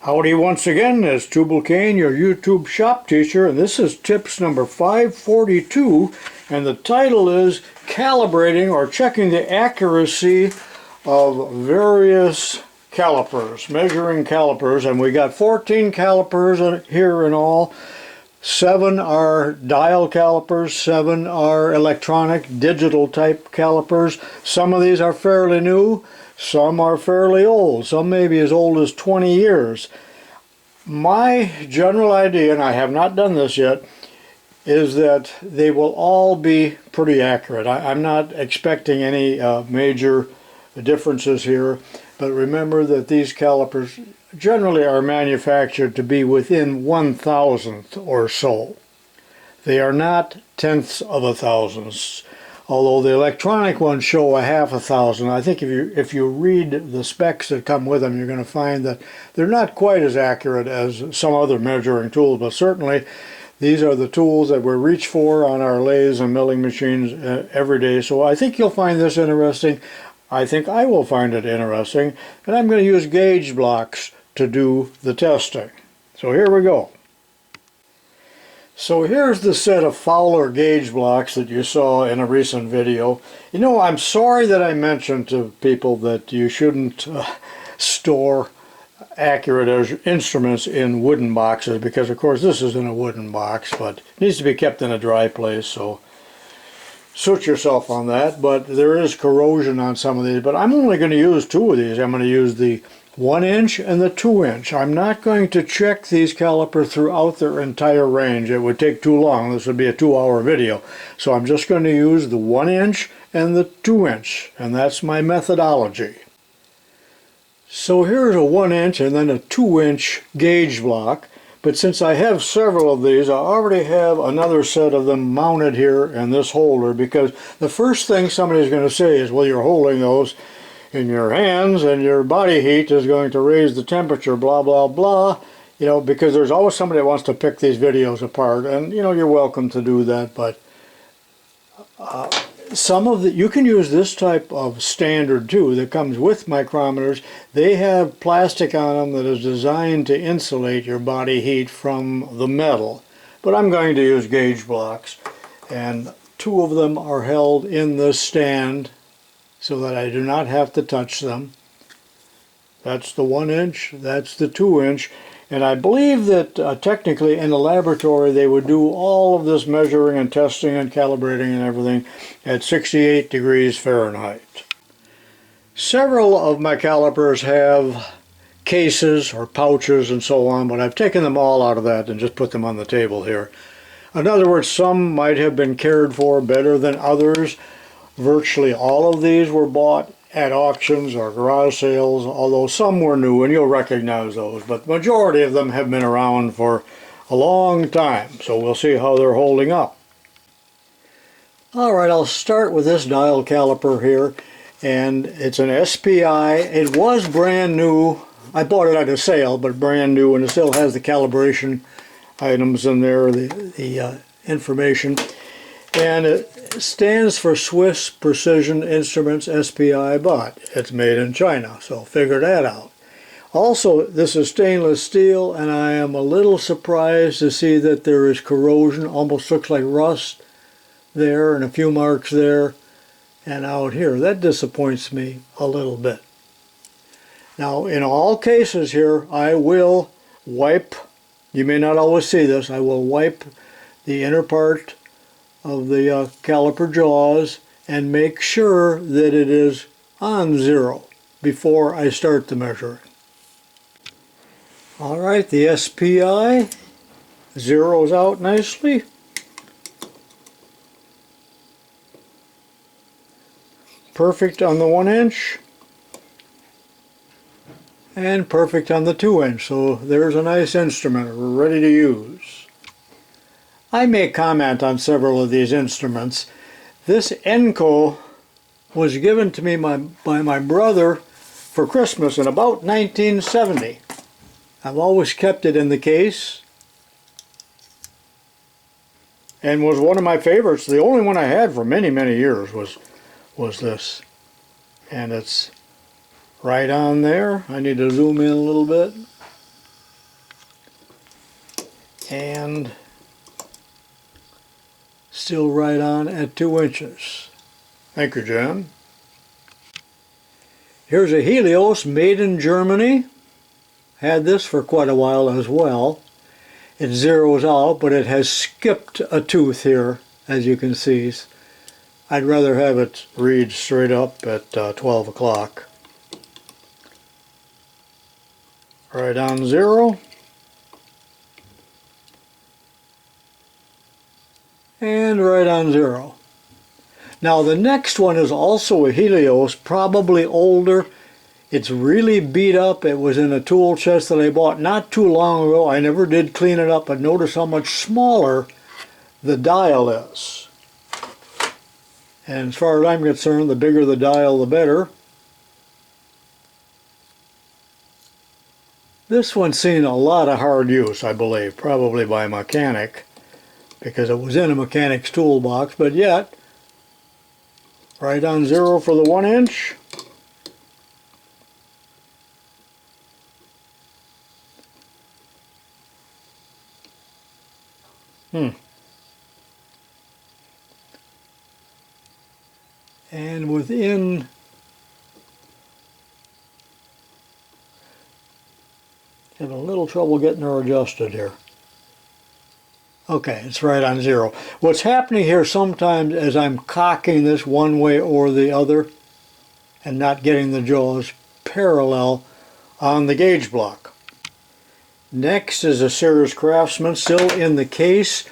Howdy once again, it's tubalcain, your YouTube shop teacher, and this is tips number 542, and the title is Calibrating or Checking the Accuracy of Various Calipers, Measuring Calipers, and we got 14 calipers here in all. 7 are dial calipers, 7 are electronic, digital type calipers. Some of these are fairly new. Some are fairly old, some may be as old as 20 years. My general idea, and I have not done this yet, is that they will all be pretty accurate. I'm not expecting any major differences here, but remember that these calipers generally are manufactured to be within 1,000th or so. They are not tenths of a thousandths. Although the electronic ones show a half a thousand, I think if you read the specs that come with them, you're going to find that they're not quite as accurate as some other measuring tools, but certainly these are the tools that we reach for on our lathes and milling machines every day. So I think you'll find this interesting. I think I will find it interesting, and I'm going to use gauge blocks to do the testing. So here we go. So here's the set of Fowler gauge blocks that you saw in a recent video. You know, I'm sorry that I mentioned to people that you shouldn't store accurate instruments in wooden boxes, because of course this is in a wooden box, but it needs to be kept in a dry place, so suit yourself on that. But there is corrosion on some of these, but I'm only going to use 2 of these. I'm going to use the 1-inch and the 2-inch. I'm not going to check these calipers throughout their entire range. It would take too long. This would be a 2-hour video. So I'm just going to use the 1-inch and the 2-inch, and that's my methodology. So here's a 1-inch and then a 2-inch gauge block, but since I have several of these, I already have another set of them mounted here in this holder, because the first thing somebody's going to say is, well, you're holding those in your hands and your body heat is going to raise the temperature, blah blah blah, you know, because there's always somebody that wants to pick these videos apart, and you know, you're welcome to do that. But some of you can use this type of standard too that comes with micrometers. They have plastic on them that is designed to insulate your body heat from the metal, but I'm going to use gauge blocks, and 2 of them are held in this stand so that I do not have to touch them. That's the 1-inch, that's the 2-inch, and I believe that technically in the laboratory they would do all of this measuring and testing and calibrating and everything at 68 degrees Fahrenheit. Several of my calipers have cases or pouches and so on, but I've taken them all out of that and just put them on the table here. In other words, some might have been cared for better than others. Virtually all of these were bought at auctions or garage sales, although some were new, and you'll recognize those, but the majority of them have been around for a long time, so we'll see how they're holding up. Alright, I'll start with this dial caliper here, and it's an SPI. It was brand new. I bought it at a sale, but brand new, and it still has the calibration items in there, the information. And it stands for Swiss Precision Instruments SPI, but it's made in China, so figure that out. Also, this is stainless steel, and I am a little surprised to see that there is corrosion. Almost looks like rust there, and a few marks there and out here. That disappoints me a little bit. Now, in all cases here, I will wipe, you may not always see this, I will wipe the inner part of the caliper jaws and make sure that it is on 0 before I start the measuring. Alright, the SPI zeroes out nicely. Perfect on the 1-inch and perfect on the 2-inch, so there's a nice instrument we're ready to use. I may comment on several of these instruments. This Enco was given to me by my brother for Christmas in about 1970. I've always kept it in the case and was one of my favorites. The only one I had for many, many years was this. And it's right on there. I need to zoom in a little bit. and still right on at 2 inches. Thank you, Jen. Here's a Helios made in Germany. Had this for quite a while as well. It zeroes out, but it has skipped a tooth here, as you can see. I'd rather have it read straight up at 12 o'clock. Right on 0. And right on 0. Now the next one is also a Helios, probably older. It's really beat up. It was in a tool chest that I bought not too long ago. I never did clean it up, but notice how much smaller the dial is. And as far as I'm concerned, the bigger the dial, the better. This one's seen a lot of hard use, I believe, probably by a mechanic, because it was in a mechanic's toolbox, but yet, right on 0 for the 1 inch. And within having a little trouble getting her adjusted here. Okay, it's right on 0. What's happening here sometimes is I'm cocking this one way or the other and not getting the jaws parallel on the gauge block. Next is a Sears Craftsman, still in the case,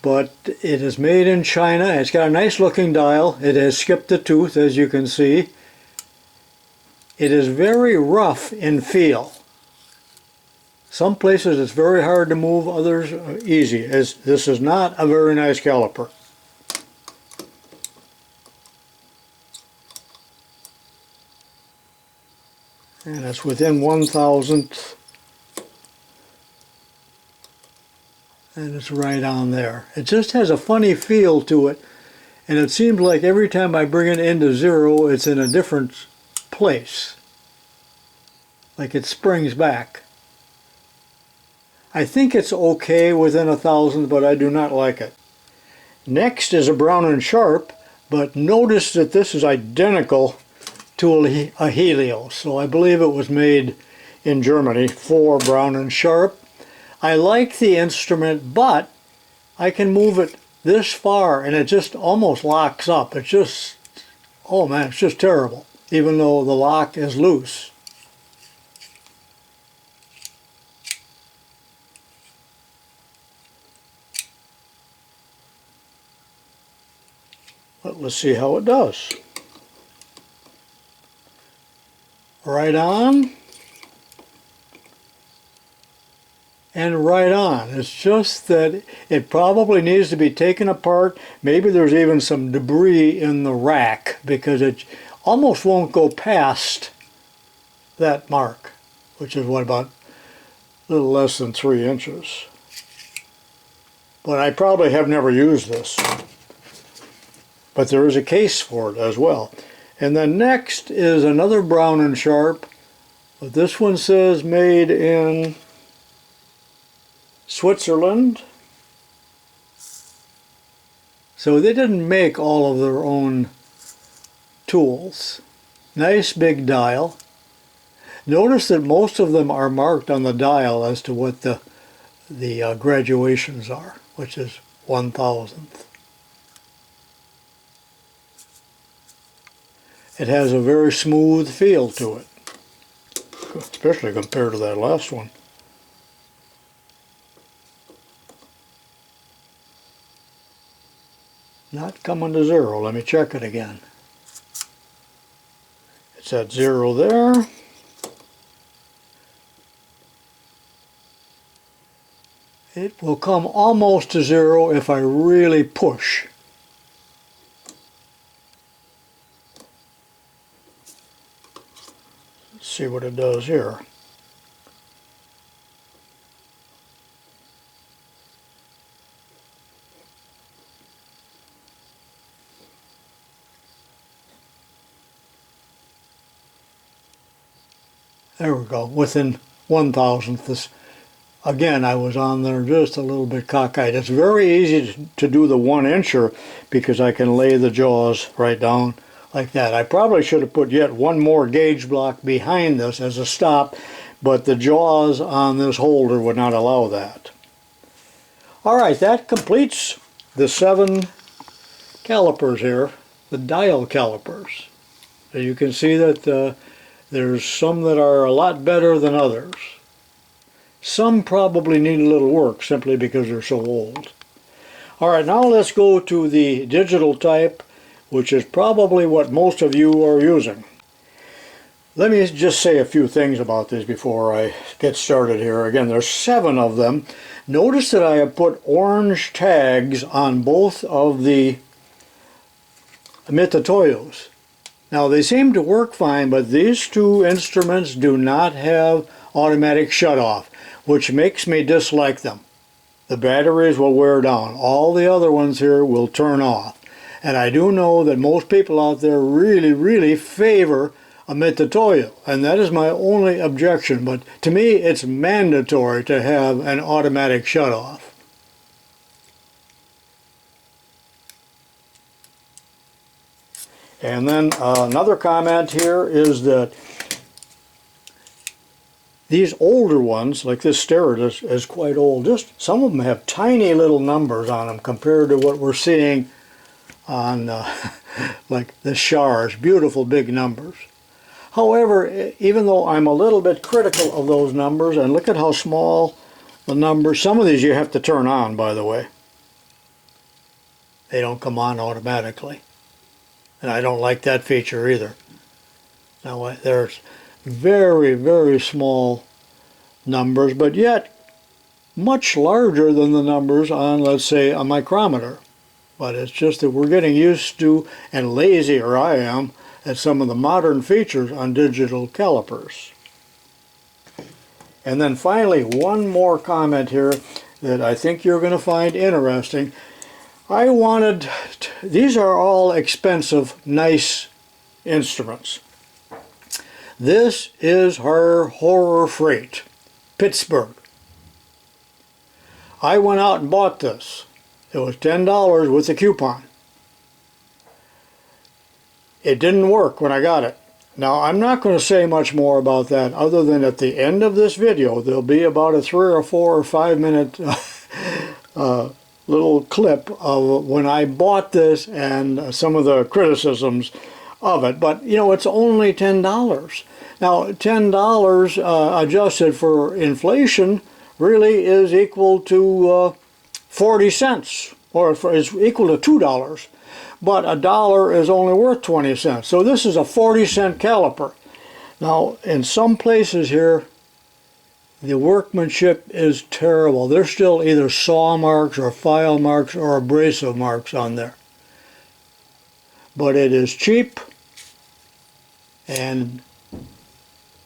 but it is made in China. It's got a nice looking dial. It has skipped a tooth, as you can see. It is very rough in feel. Some places it's very hard to move, others easy. This is not a very nice caliper. And it's within 1,000th. And it's right on there. It just has a funny feel to it, and it seems like every time I bring it into 0, it's in a different place, like it springs back. I think it's okay within 1,000th, but I do not like it. Next is a Brown & Sharp, but notice that this is identical to a Helios, so I believe it was made in Germany for Brown & Sharp. I like the instrument, but I can move it this far and it just almost locks up. It's just, oh man, it's just terrible, even though the lock is loose. But let's see how it does. Right on. And right on. It's just that it probably needs to be taken apart. Maybe there's even some debris in the rack because it almost won't go past that mark, which is what, about a little less than 3 inches. But I probably have never used this. But there is a case for it as well. And then next is another Brown & Sharp, but this one says made in Switzerland. So they didn't make all of their own tools. Nice big dial. Notice that most of them are marked on the dial as to what the graduations are, which is 1,000th. It has a very smooth feel to it, especially compared to that last one. Not coming to 0. Let me check it again. It's at 0 there. It will come almost to 0 if I really push. Let's see what it does here. There we go, within 1,000th. Again, I was on there just a little bit cockeyed. It's very easy to do the 1-incher because I can lay the jaws right down like that. I probably should have put yet one more gauge block behind this as a stop, but the jaws on this holder would not allow that. Alright, that completes the 7 calipers here, the dial calipers. And you can see that there's some that are a lot better than others. Some probably need a little work simply because they're so old. Alright, now let's go to the digital type, which is probably what most of you are using. Let me just say a few things about this before I get started here. Again, there's 7 of them. Notice that I have put orange tags on both of the Mitutoyos. Now they seem to work fine, but these 2 instruments do not have automatic shutoff, which makes me dislike them. The batteries will wear down. All the other ones here will turn off. And I do know that most people out there really favor a Mitutoyo, and that is my only objection, but to me it's mandatory to have an automatic shutoff. And then another comment here is that these older ones, like this Stereo is quite old. Just some of them have tiny little numbers on them compared to what we're seeing on like the Shars, beautiful big numbers. However, even though I'm a little bit critical of those numbers, and look at how small the numbers, some of these you have to turn on, by the way. They don't come on automatically. And I don't like that feature either. Now there's very small numbers, but yet much larger than the numbers on, let's say, a micrometer. But it's just that we're getting used to, and lazy, or I am, at some of the modern features on digital calipers. And then finally, one more comment here that I think you're going to find interesting. These are all expensive, nice instruments. This is her Horror Freight, Pittsburgh. I went out and bought this. It was $10 with a coupon. It didn't work when I got it. Now, I'm not going to say much more about that other than at the end of this video there'll be about a 3 or 4 or 5 minute little clip of when I bought this and some of the criticisms of it. But you know, it's only $10. Now $10 adjusted for inflation really is equal to 40 cents, or is equal to $2. But $1 is only worth 20 cents. So this is a 40-cent caliper. Now in some places here the workmanship is terrible. There's still either saw marks or file marks or abrasive marks on there. But it is cheap, and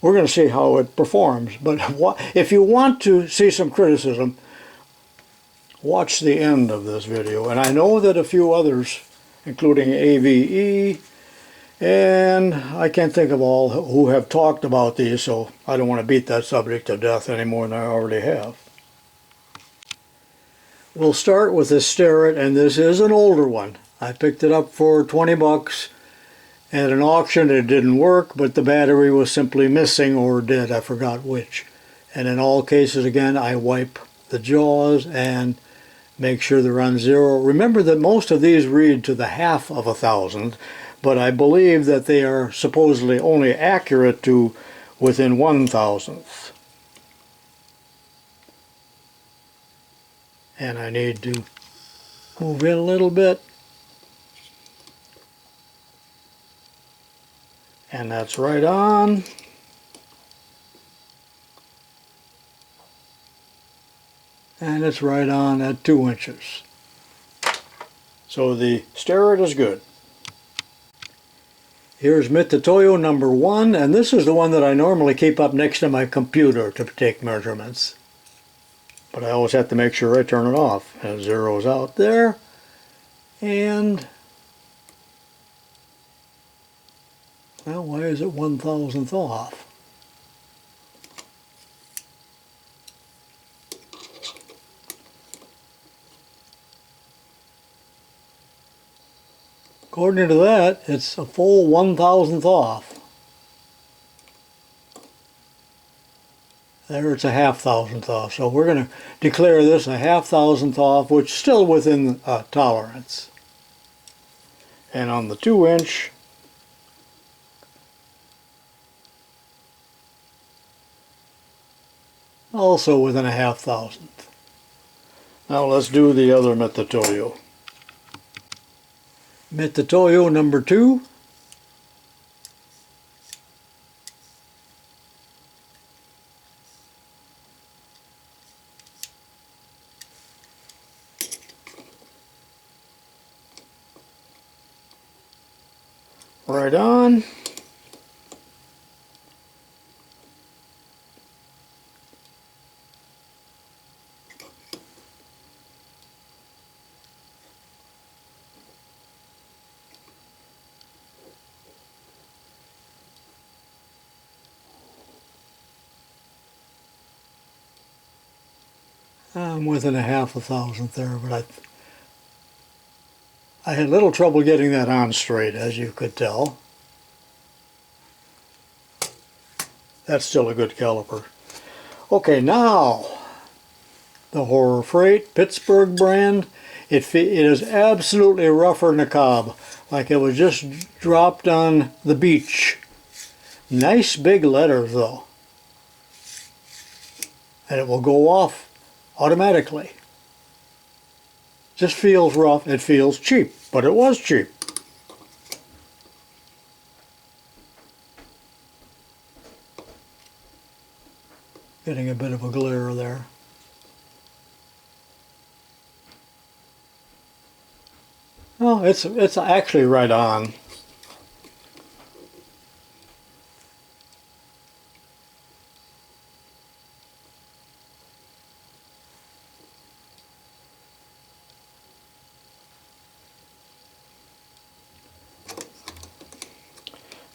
we're going to see how it performs. But if you want to see some criticism, watch the end of this video. And I know that a few others, including AVE, and I can't think of all who have talked about these, so I don't want to beat that subject to death any more than I already have. We'll start with the Stereo, and this is an older one. I picked it up for 20 bucks at an auction. It didn't work, but the battery was simply missing or dead, I forgot which. And in all cases, again, I wipe the jaws and make sure they're on 0. Remember that most of these read to the half of 1,000, but I believe that they are supposedly only accurate to within 1,000th. And I need to move in a little bit. And that's right on. And it's right on at 2 inches. So the Stereo is good. Here's Mitutoyo number 1, and this is the one that I normally keep up next to my computer to take measurements. But I always have to make sure I turn it off. And 0's out there. And, well, why is it 1,000th off? According to that, it's a full 1,000th off. There it's a 1/2,000th off. So we're going to declare this a 1/2,000th off, which is still within tolerance. And on the 2-inch, also within a 1/2,000th. Now let's do the other Metatoyo. Metatoyo number 2. Right on. I'm within a 1/2,000th there, but I had a little trouble getting that on straight, as you could tell. That's still a good caliper. Okay, now the Horror Freight Pittsburgh brand. It is absolutely rougher than a cob, like it was just dropped on the beach. Nice big letters though, and it will go off automatically. Just feels rough. It feels cheap, but it was cheap. Getting a bit of a glare there. Oh, it's actually right on.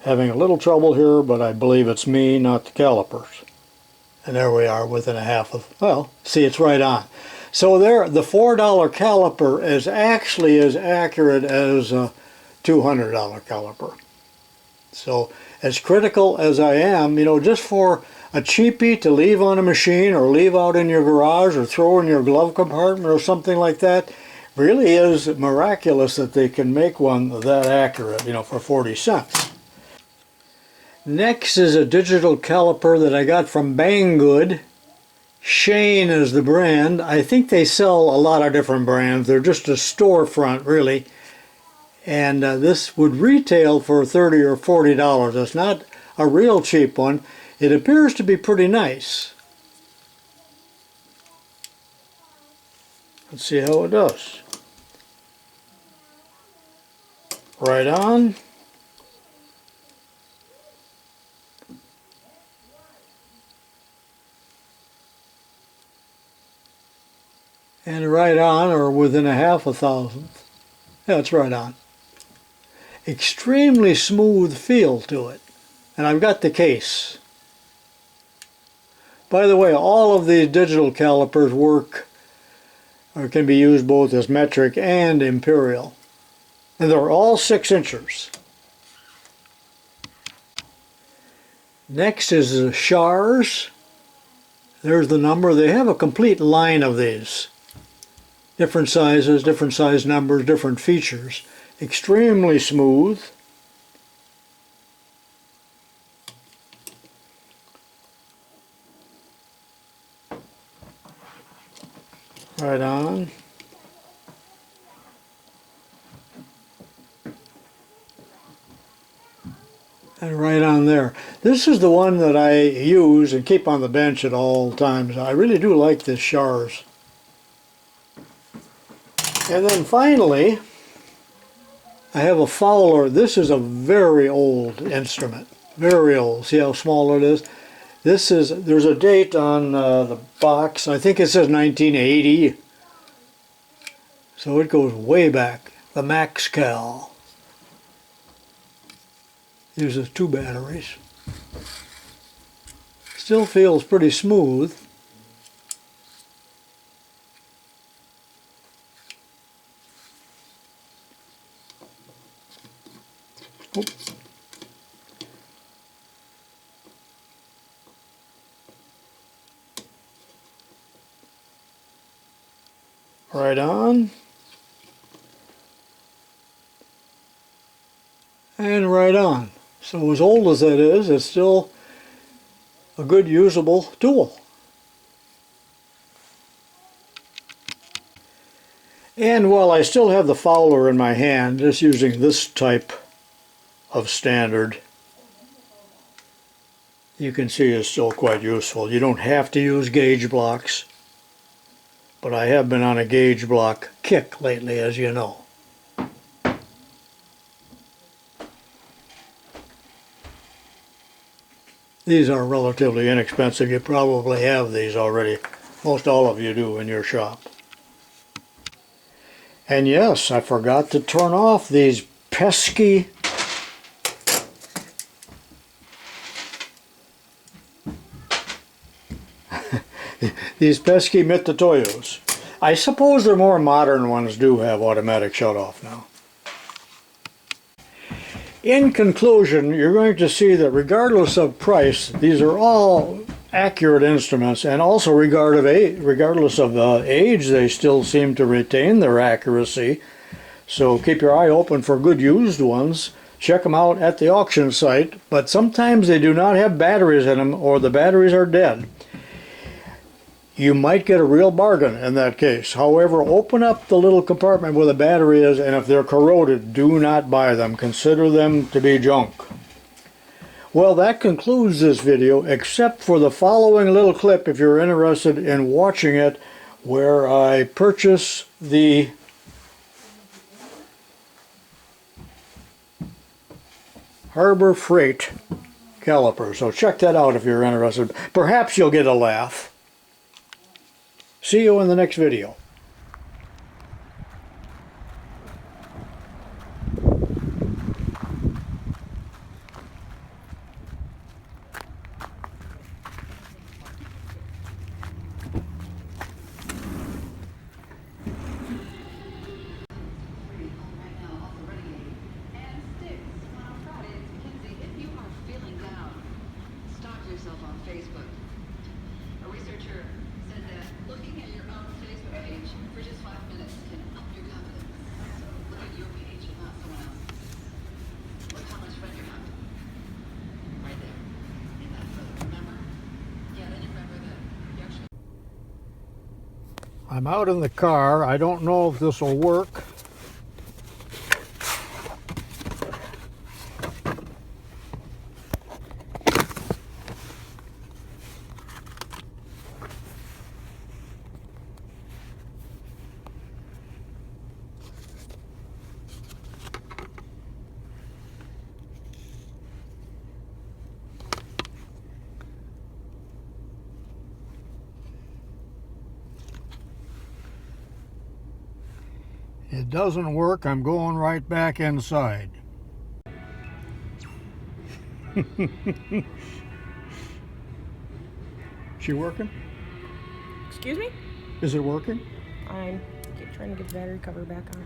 Having a little trouble here, but I believe it's me, not the calipers. And there we are within a half of, well, see, it's right on. So there, the $4 caliper is actually as accurate as a $200 caliper. So as critical as I am, you know, just for a cheapie to leave on a machine or leave out in your garage or throw in your glove compartment or something like that, really is miraculous that they can make one that accurate, you know, for 40 cents. Next is a digital caliper that I got from Banggood. Shane is the brand. I think they sell a lot of different brands. They're just a storefront, really. And this would retail for $30 or $40. It's not a real cheap one. It appears to be pretty nice. Let's see how it does. Right on. And right on, or within a 1/2,000th. Yeah, it's right on. Extremely smooth feel to it. And I've got the case. By the way, all of these digital calipers work, or can be used both as metric and imperial. And they're all 6 inchers. Next is the Shars. There's the number. They have a complete line of these. Different sizes, different size numbers, different features. Extremely smooth. Right on. And right on there. This is the one that I use and keep on the bench at all times. I really do like this Shars. And then finally, I have a Fowler. This is a very old instrument. Very old. See how small it is? This is, there's a date on the box. I think it says 1980. So it goes way back. The Max Cal. Uses 2 batteries. Still feels pretty smooth. Oop. Right on. And right on. So as old as that is, it's still a good usable tool. And while I still have the fowler in my hand, just using this type of standard, you can see it's still quite useful. You don't have to use gauge blocks, but I have been on a gauge block kick lately, as you know. These are relatively inexpensive. You probably have these already. Most all of you do in your shop. And yes, I forgot to turn off these pesky Mitutoyos. I suppose the more modern ones do have automatic shut-off now. In conclusion, you're going to see that regardless of price, these are all accurate instruments, and also regardless of age, they still seem to retain their accuracy. So keep your eye open for good used ones. Check them out at the auction site, but sometimes they do not have batteries in them, or the batteries are dead. You might get a real bargain in that case. However, open up the little compartment where the battery is, and if they're corroded, do not buy them. Consider them to be junk. Well, that concludes this video, except for the following little clip if you're interested in watching it, where I purchase the Harbor Freight caliper. So check that out if you're interested. Perhaps you'll get a laugh. See you in the next video. On Facebook. A researcher said that looking at your own Facebook page for just 5 minutes can up your confidence. So look at your page and not someone else's. Look how much fun you have. Right there. In that photo. Remember? Yeah, then you remember that you actually... I'm out in the car. I don't know if this will work. It doesn't work. I'm going right back inside. She working? Excuse me? Is it working? I'm trying to get the battery cover back on.